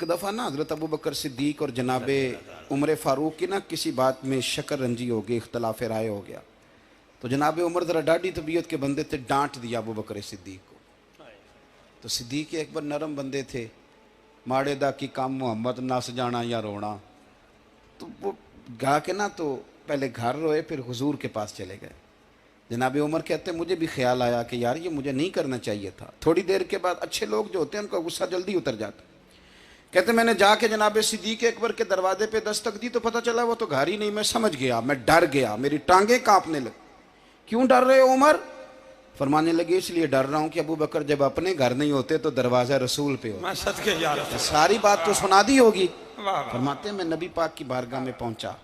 एक दफ़ा ना हज़रत अबू बकर सिद्दीक और जनाबे उमर फ़ारूक की ना किसी बात में शक्र रंजी हो गई, इख्तलाफ राय हो गया। तो जनाबे उमर ज़रा डाढ़ी तबीयत के बंदे थे, डांट दिया अबू बकर सिद्दीक को। तो सिद्दीक एक बार नरम बंदे थे, माड़े दा की काम मोहम्मद नस जाना या रोना। तो वो गा के ना तो पहले घर रोए, फिर हुजूर के पास चले गए। जनाब उमर कहते हैं मुझे भी ख्याल आया कि यार ये मुझे नहीं करना चाहिए था। थोड़ी देर के बाद अच्छे लोग जो होते हैं उनका गुस्सा जल्दी उतर जाता। कहते मैंने जाके जनाब सिद्दीक अकबर के दरवाजे पे दस्तक दी तो पता चला वो तो घर ही नहीं। मैं समझ गया, मैं डर गया, मेरी टांगें कांपने लगी। क्यों डर रहे हो उमर? फरमाने लगे इसलिए डर रहा हूं कि अबू बकर जब अपने घर नहीं होते तो दरवाजा रसूल पे होता। सारी बात तो सुना दी होगी। फरमाते मैं नबी पाक की बारगाह में पहुंचा,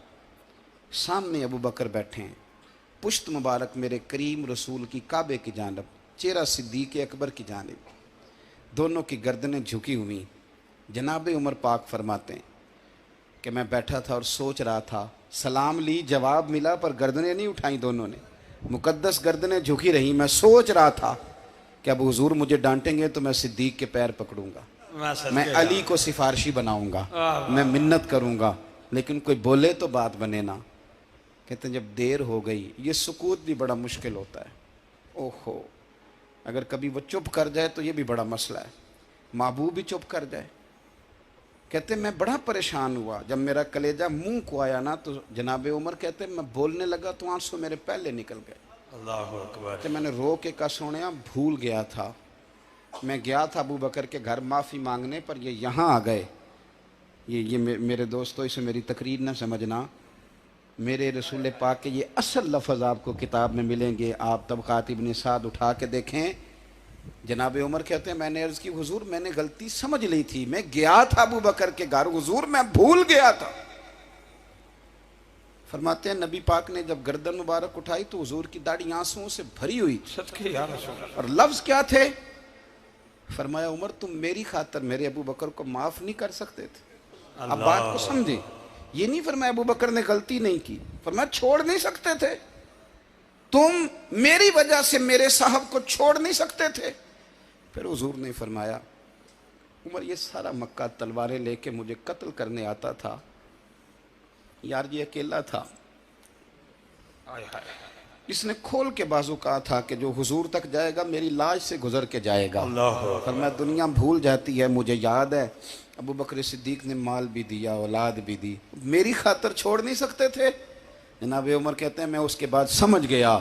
सामने अबू बकर बैठे हैं, पुश्त मुबारक मेरे करीम रसूल की काबे की जानब, चेहरा सिद्दीक अकबर की जानब, दोनों की गर्दनें झुकी हुई। जनाब उमर पाक फरमाते हैं कि मैं बैठा था और सोच रहा था, सलाम ली, जवाब मिला, पर गर्दनें नहीं उठाई दोनों ने, मुकद्दस गर्दनें झुकी रही। मैं सोच रहा था कि अब हुजूर मुझे डांटेंगे तो मैं सिद्दीक के पैर पकड़ूंगा, मैं अली को सिफारशी बनाऊंगा, मैं मिन्नत करूंगा, लेकिन कोई बोले तो बात बने ना। कहते हैं जब देर हो गई, ये सुकूत भी बड़ा मुश्किल होता है। ओहो, अगर कभी वो चुप कर जाए तो ये भी बड़ा मसला है, महबूब भी चुप कर जाए। कहते मैं बड़ा परेशान हुआ, जब मेरा कलेजा मुंह को आया ना तो जनाब उमर कहते मैं बोलने लगा तो आंसू मेरे पहले निकल गए। अल्लाहु अकबर। तो मैंने रो के कहा सोनिया भूल गया था, मैं गया था अबू बकर के घर माफ़ी मांगने, पर ये यहाँ आ गए। ये मेरे दोस्तों इसे मेरी तकरीर ना समझना, मेरे रसूल पाक के ये असल लफ्ज़ आपको किताब में मिलेंगे। आप तबक़ात इब्न साद उठा के देखें। जनाब उमर कहते हैं मैंने अर्ज़ की हुजूर मैंने गलती समझ ली थी, मैं गया था अबू बकर के घर, हुजूर मैं भूल गया था। फरमाते हैं नबी पाक ने जब गर्दन मुबारक उठाई तो हुजूर की दाढ़ी आंसुओं से भरी हुई। और लफ्ज़ क्या थे? फरमाया उमर तुम मेरी खातर मेरे अबू बकर को माफ़ नहीं कर सकते थे? अब बात को समझे, ये नहीं फरमाया अबू बकर ने गलती नहीं की, फरमाया छोड़ नहीं सकते थे, तुम मेरी वजह से मेरे साहब को छोड़ नहीं सकते थे। फिर हुजूर ने फरमाया उमर ये सारा मक्का तलवारें लेके मुझे कत्ल करने आता था, यार ये अकेला था, इसने खोल के बाजू कहा था कि जो हुजूर तक जाएगा मेरी लाश से गुजर के जाएगा। फरमाया दुनिया भूल जाती है, मुझे याद है अबू बकर सिद्दीक ने माल भी दिया, औलाद भी दी, मेरी खातर छोड़ नहीं सकते थे। जनाब उमर कहते हैं मैं उसके बाद समझ गया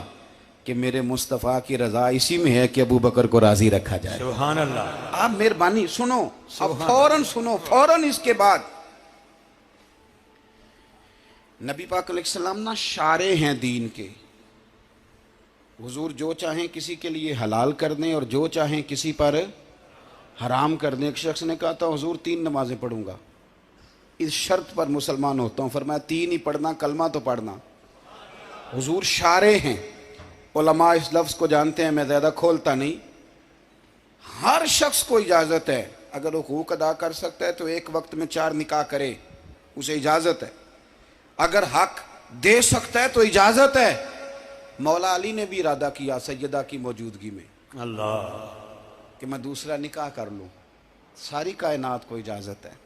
कि मेरे मुस्तफ़ा की रज़ा इसी में है कि अबू बकर को राज़ी रखा जाए। सुभान अल्लाह। आप मेहरबानी सुनो, अब फौरन सुनो, फौरन इसके बाद नबी पाक अलैहिस्सलाम ना शारे हैं दीन के। हुजूर जो चाहें किसी के लिए हलाल कर दें और जो चाहें किसी पर हराम कर दें। एक शख्स ने कहा था हुजूर 3 नमाजें पढ़ूंगा, इस शर्त पर मुसलमान होता हूँ। फरमाया 3 ही पढ़ना, कलमा तो पढ़ना। हुजूर शारे हैं, उलमा इस लफ्ज़ को जानते हैं, मैं ज़्यादा खोलता नहीं। हर शख्स को इजाज़त है, अगर वो हुकूक अदा कर सकता है तो एक वक्त में 4 निकाह करे, उसे इजाज़त है। अगर हक दे सकता है तो इजाज़त है। मौला अली ने भी इरादा किया सैयदा की मौजूदगी में अल्लाह कि मैं दूसरा निकाह कर लूँ, सारी कायनात को इजाज़त है।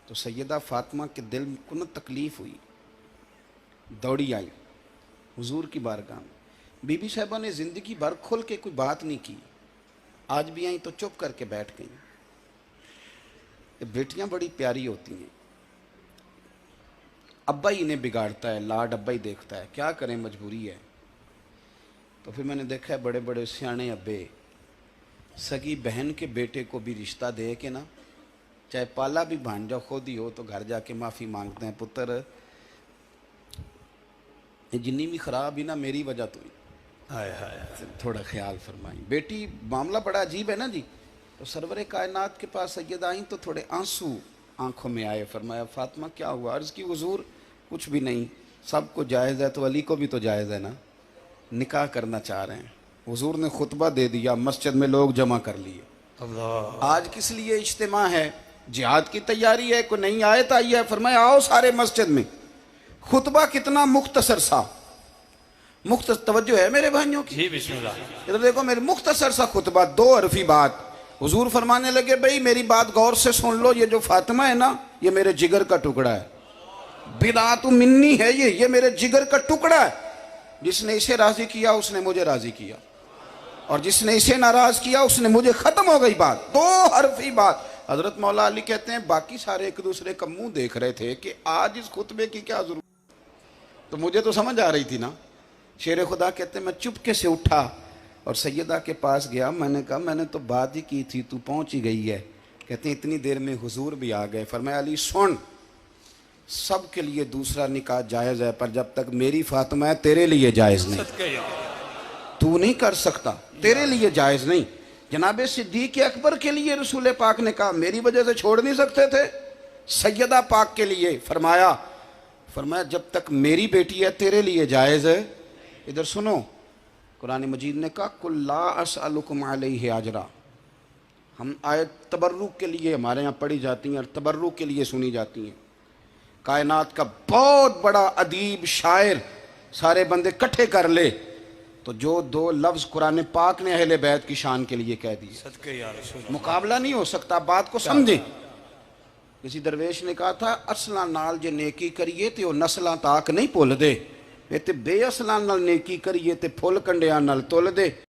तो सैयदा फातिमा के दिल को न तकलीफ़ हुई, दौड़ी आई हुजूर की बारगाह में। बीबी साहिबा ने ज़िंदगी भर खुल के कोई बात नहीं की, आज भी आई तो चुप करके बैठ गई। बेटियां बड़ी प्यारी होती हैं, अब्बा ही इन्हें बिगाड़ता है, लाड अब्बा ही देखता है, क्या करें मजबूरी है। तो फिर मैंने देखा है बड़े बड़े सियाने अब्बे सगी बहन के बेटे को भी रिश्ता दे के ना, चाहे पाला भी भांजा खुद ही हो, तो घर जाके माफ़ी मांगते हैं, पुत्र जिन्नी भी ख़राब ही ना मेरी वजह तो ही, थोड़ा ख्याल फरमाई। बेटी मामला बड़ा अजीब है ना जी। तो सरवरे कायनात के पास सैयद आई तो थोड़े आंसू आंखों में आए। फरमाया फातिमा क्या हुआ? अर्ज़ की हुजूर कुछ भी नहीं, सबको जायज़ है तो अली को भी तो जायज़ है ना, निकाह करना चाह रहे हैं। हुजूर ने खुतबा दे दिया, मस्जिद में लोग जमा कर लिए। आज किस लिए इज्तिमा है? जिहाद की तैयारी है, कोई नई आयत आई है, फरमाया आओ सारे मस्जिद में। खुतबा कितना मुख्तसर सा, तवज्जो है मेरे भाइयों की, इधर देखो मेरे मुख्तसर सा खुतबा, 2 हरफी बात। हुजूर फरमाने लगे भाई मेरी बात गौर से सुन लो, ये जो फातिमा है ना ये मेरे जिगर का टुकड़ा है, बिदात मिन्नी है, ये मेरे जिगर का टुकड़ा है। जिसने इसे राजी किया उसने मुझे राजी किया, और जिसने इसे नाराज किया उसने मुझे। खत्म हो गई बात, दो हरफी बात। हजरत मौला अली कहते हैं बाकी सारे एक दूसरे का मुंह देख रहे थे कि आज इस खुतबे की क्या जरूरत, तो मुझे तो समझ आ रही थी ना। शेर खुदा कहते हैं मैं चुपके से उठा और सैयदा के पास गया, मैंने कहा मैंने तो बात ही की थी, तू पहुंच ही गई है। कहते हैं इतनी देर में हुजूर भी आ गए। फरमाया अली सुन, सब के लिए दूसरा निकाह जायज़ है, पर जब तक मेरी फातिमा है तेरे लिए जायज़ नहीं, तू नहीं कर सकता, तेरे लिए जायज़ नहीं। जनाबे सिद्दीक़ अकबर के लिए रसूल पाक ने कहा मेरी वजह से छोड़ नहीं सकते थे, सैयदा पाक के लिए फरमाया जब तक मेरी बेटी है तेरे लिए जायज़ है। इधर सुनो, कुरान मजीद ने कहा कुल ला असअलुकुम अलैहि अजरा। हम आयत तबर्रुक के लिए हमारे यहाँ पढ़ी जाती हैं और तबर्रुक के लिए सुनी जाती हैं। कायनात का बहुत बड़ा अदीब शायर सारे बंदे इकट्ठे कर ले तो जो दो लफ्ज़ कुरान पाक ने अहले बैत की शान के लिए कह दिए, मुकाबला नहीं हो सकता। बात को समझे। किसी दरवेश ने कहा था असलां नाल जे नेकी करिए तो नस्लां ताक नहीं भुल दे, ते बेअसलां नाल नेकी करिए ते फुल कंडियां नाल तुल दे।